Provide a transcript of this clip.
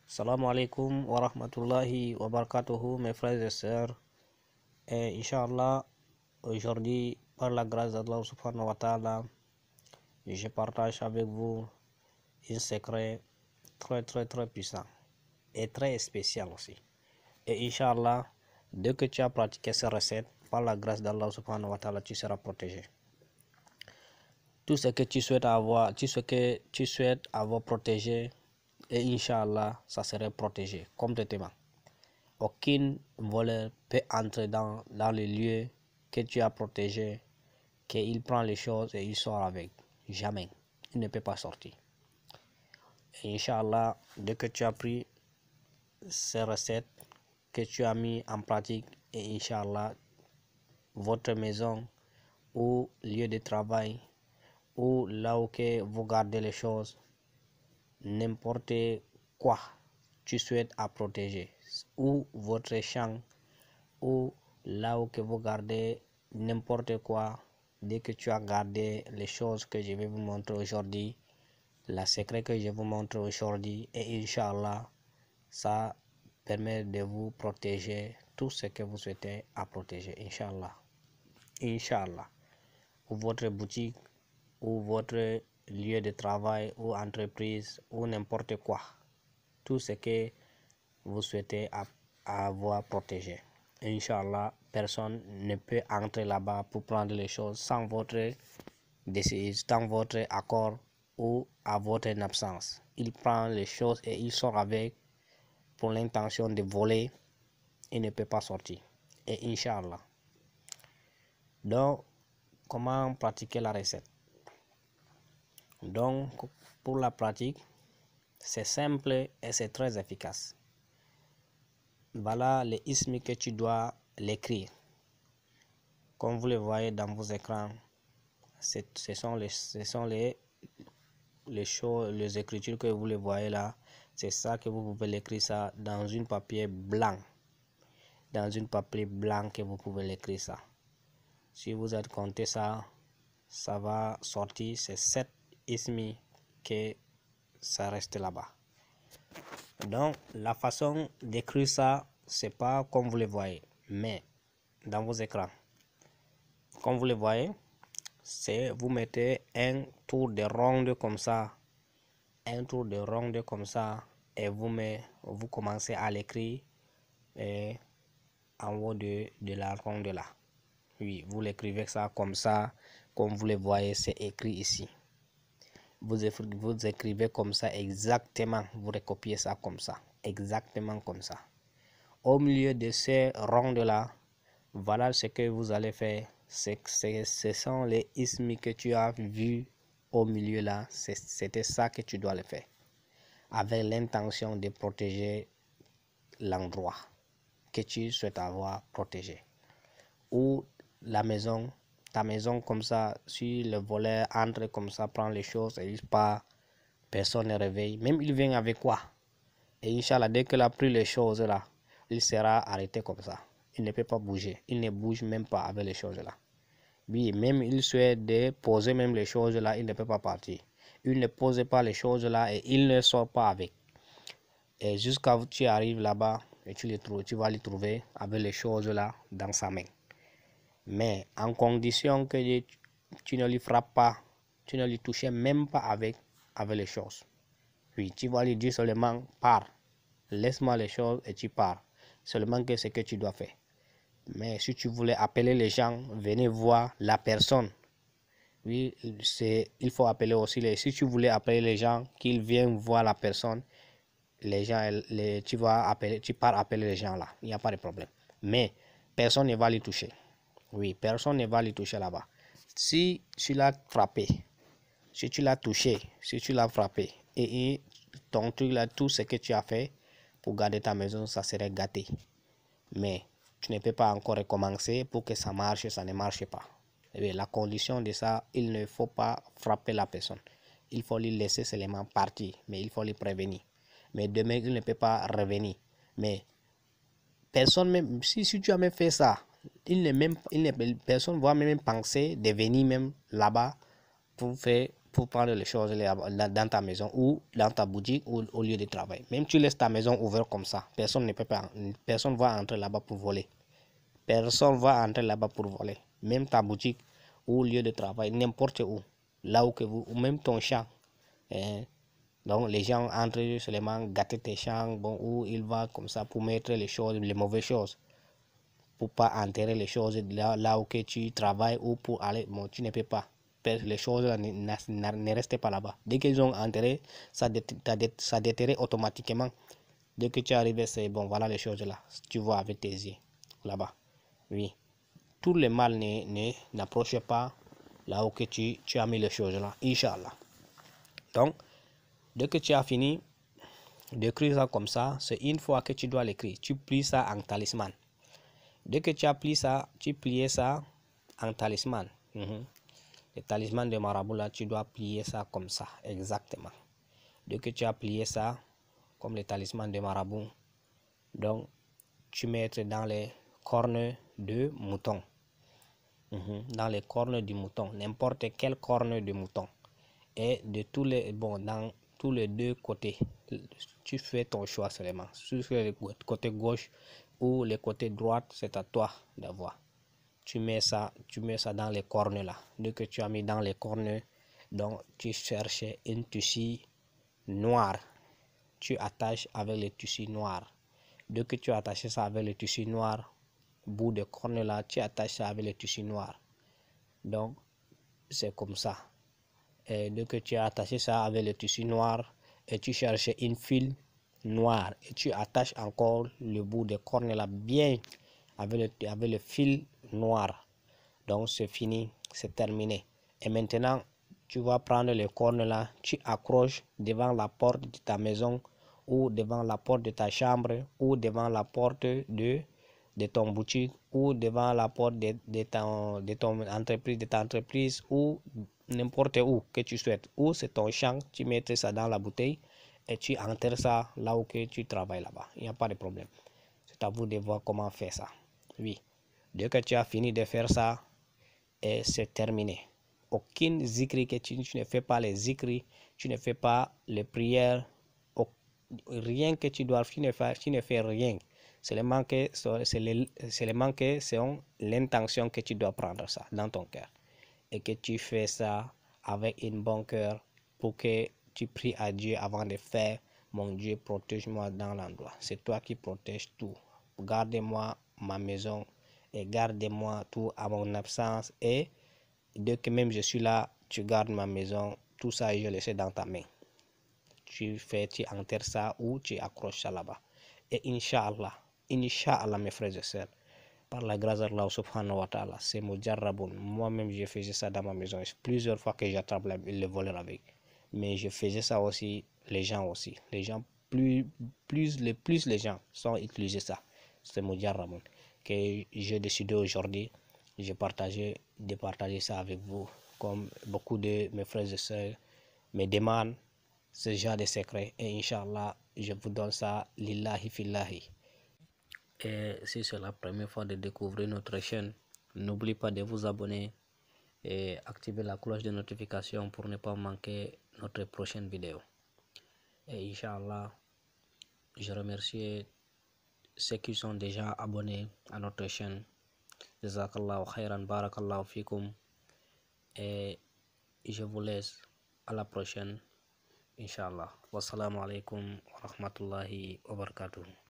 Salam alaikum wa rahmatullahi wa barakatuhu, mes frères et sœurs. Et Inch'Allah, aujourd'hui, par la grâce d'Allah subhanahu wa ta'ala, je partage avec vous un secret très puissant et très spécial aussi. Et Inch'Allah, dès que tu as pratiqué cette recette, par la grâce d'Allah subhanahu wa ta'ala, tu seras protégé. Tout ce que tu souhaites avoir protégé, et Inch'Allah, ça serait protégé complètement. Aucun voleur peut entrer dans les lieux que tu as protégés, qu'il prend les choses et il sort avec. Jamais. Il ne peut pas sortir. Et Inch'Allah, dès que tu as pris ces recettes, que tu as mis en pratique, et Inch'Allah, votre maison ou lieu de travail, ou là où que vous gardez les choses, n'importe quoi tu souhaites à protéger, ou votre champ, ou là où que vous gardez n'importe quoi, dès que tu as gardé les choses que je vais vous montrer aujourd'hui, la secret que je vous montre aujourd'hui, et Inch'Allah, ça permet de vous protéger tout ce que vous souhaitez à protéger. Inch'Allah, ou votre boutique, ou votre lieu de travail, ou entreprise, ou n'importe quoi, tout ce que vous souhaitez avoir protégé. Inch'Allah, personne ne peut entrer là-bas pour prendre les choses sans votre décision, sans votre accord ou à votre absence. Il prend les choses et il sort avec pour l'intention de voler. Il ne peut pas sortir. Et Inch'Allah. Donc, comment pratiquer la recette? Donc, pour la pratique, c'est simple et c'est très efficace. Voilà les ismes que tu dois l'écrire. Comme vous le voyez dans vos écrans, ce sont les choses, les écritures que vous les voyez là. C'est ça que vous pouvez l'écrire ça dans une papier blanc. Dans une papier blanc que vous pouvez l'écrire ça. Si vous êtes compté ça, ça va sortir. C'est 7 ismes que ça reste là-bas. Donc, la façon d'écrire ça, c'est pas comme vous le voyez, mais dans vos écrans. Comme vous le voyez, c'est vous mettez un tour de ronde comme ça, et vous commencez à l'écrire en haut de la ronde là. Oui, vous l'écrivez ça comme ça, comme vous le voyez, c'est écrit ici. Vous écrivez comme ça exactement, vous recopiez ça comme ça, exactement comme ça. Au milieu de ces rondes là, voilà ce que vous allez faire. Ce sont les ismes que tu as vus au milieu là. C'était ça que tu dois le faire, avec l'intention de protéger l'endroit que tu souhaites avoir protégé, ou la maison, ta maison comme ça. Si le voleur entre comme ça, prend les choses et il part, personne ne réveille, même il vient avec quoi, et Inch'Allah, dès qu'il a pris les choses là, il sera arrêté comme ça. Il ne peut pas bouger, il ne bouge même pas avec les choses là. Oui, même il souhaite de poser même les choses là, il ne peut pas partir. Il ne pose pas les choses là et il ne sort pas avec. Et jusqu'à ce que tu arrives là-bas et tu vas les trouver avec les choses là dans sa main. Mais en condition que tu ne lui frappes pas, tu ne lui touches même pas avec les choses. Oui, tu vas lui dire seulement pars, laisse-moi les choses et tu pars. Seulement que c'est ce que tu dois faire. Mais si tu voulais appeler les gens, venez voir la personne. Oui, il faut appeler aussi si tu voulais appeler les gens, qu'ils viennent voir la personne, les gens, tu pars appeler les gens là, il n'y a pas de problème. Mais personne ne va les toucher. Oui, personne ne va les toucher là-bas. Si tu l'as frappé, si tu l'as touché, si tu l'as frappé, et ton truc là, tout ce que tu as fait pour garder ta maison, ça serait gâté. Mais tu ne peux pas encore recommencer pour que ça marche, ça ne marche pas. Et la condition de ça, il ne faut pas frapper la personne. Il faut lui laisser seulement partir, mais il faut lui prévenir. Mais demain, il ne peut pas revenir. Mais personne, même si tu as même fait ça, personne ne va même penser de venir même là-bas pour pour prendre les choses dans ta maison ou dans ta boutique ou au lieu de travail. Même tu laisses ta maison ouverte comme ça, personne ne peut pas, personne va entrer là-bas pour voler. Personne va entrer là-bas pour voler. Même ta boutique ou lieu de travail, n'importe où, là où que vous, ou même ton champ. Hein. Donc les gens entrent seulement gâter tes champs, bon, où il va comme ça pour mettre les choses, les mauvaises choses, pour pas enterrer les choses là où que tu travailles ou pour aller, bon, tu ne peux pas. Les choses ne restent pas là-bas. Dès qu'ils ont enterré, ça déterre automatiquement. Dès que tu arrives, c'est bon, voilà les choses là. Tu vois avec tes yeux là-bas. Oui. Tout le mal n'approche pas là où que tu as mis les choses là. Inch'Allah. Donc, dès que tu as fini d'écrire ça comme ça, c'est une fois que tu dois l'écrire. Tu plies ça en talisman. Dès que tu as plié ça, tu plies ça en talisman. Le talisman de marabout là, tu dois plier ça comme ça, exactement. Dès que tu as plié ça, comme le talisman de marabout, donc tu mets dans les cornes de mouton. Dans les cornes du mouton, n'importe quelle corne de mouton. Et de tous les, bon, dans tous les deux côtés, tu fais ton choix seulement. Sur le côté gauche ou le côté droit, c'est à toi d'avoir. Tu mets ça dans les cornes là. Dès que tu as mis dans les cornes, donc tu cherches une tissu noir. Tu attaches avec le tissu noir. Dès que tu as attaché ça avec le tissu noir, bout de corne là, tu attaches ça avec le tissu noir. Donc c'est comme ça. Et dès que tu as attaché ça avec le tissu noir et tu cherches une fil noire et tu attaches encore le bout de corne là bien avec le fil noir. Donc c'est fini, c'est terminé. Et maintenant tu vas prendre les cornes là, tu accroches devant la porte de ta maison ou devant la porte de ta chambre ou devant la porte de ton boutique ou devant la porte de ton entreprise, de ta entreprise ou n'importe où que tu souhaites. Ou c'est ton champ, tu mets ça dans la bouteille et tu enterres ça là où que tu travailles là-bas. Il n'y a pas de problème. C'est à vous de voir comment faire ça. Oui. Dès que tu as fini de faire ça, et c'est terminé. Aucune zikri que tu ne fais pas les zikri, tu ne fais pas les prières, rien que tu dois, tu ne fais rien. C'est l'intention que tu dois prendre ça dans ton cœur. Et que tu fais ça avec un bon cœur pour que tu pries à Dieu avant de faire. Mon Dieu, protège-moi dans l'endroit. C'est toi qui protèges tout. Garde-moi ma maison et garde-moi tout à mon absence. Et dès que même je suis là, tu gardes ma maison. Tout ça, je le sais dans ta main. Tu enterres ça ou tu accroches ça là-bas. Et Inch'Allah, mes frères et sœurs, par la grâce d'Allah subhanahu wa ta'ala, c'est Mujarraboun. Moi-même, je faisais ça dans ma maison. Plusieurs fois que j'attrape le voleur avec. Mais je faisais ça aussi, les gens aussi. Les gens, plus les gens sont utilisés ça. C'est Mujarraboun. Que j'ai décidé aujourd'hui, de partager ça avec vous. Comme beaucoup de mes frères et sœurs me demandent ce genre de secret. Et Inch'Allah, je vous donne ça, lillahi fillahi. Et si c'est la première fois de découvrir notre chaîne, n'oubliez pas de vous abonner et activer la cloche de notification pour ne pas manquer notre prochaine vidéo. Et Inch'Allah, je remercie ceux qui sont déjà abonnés à notre chaîne. Jazakallahu khairan, barakallahu fikum. Et je vous laisse à la prochaine, Inch'Allah. Wassalamu alaikum wa rahmatullahi wa barakatuh.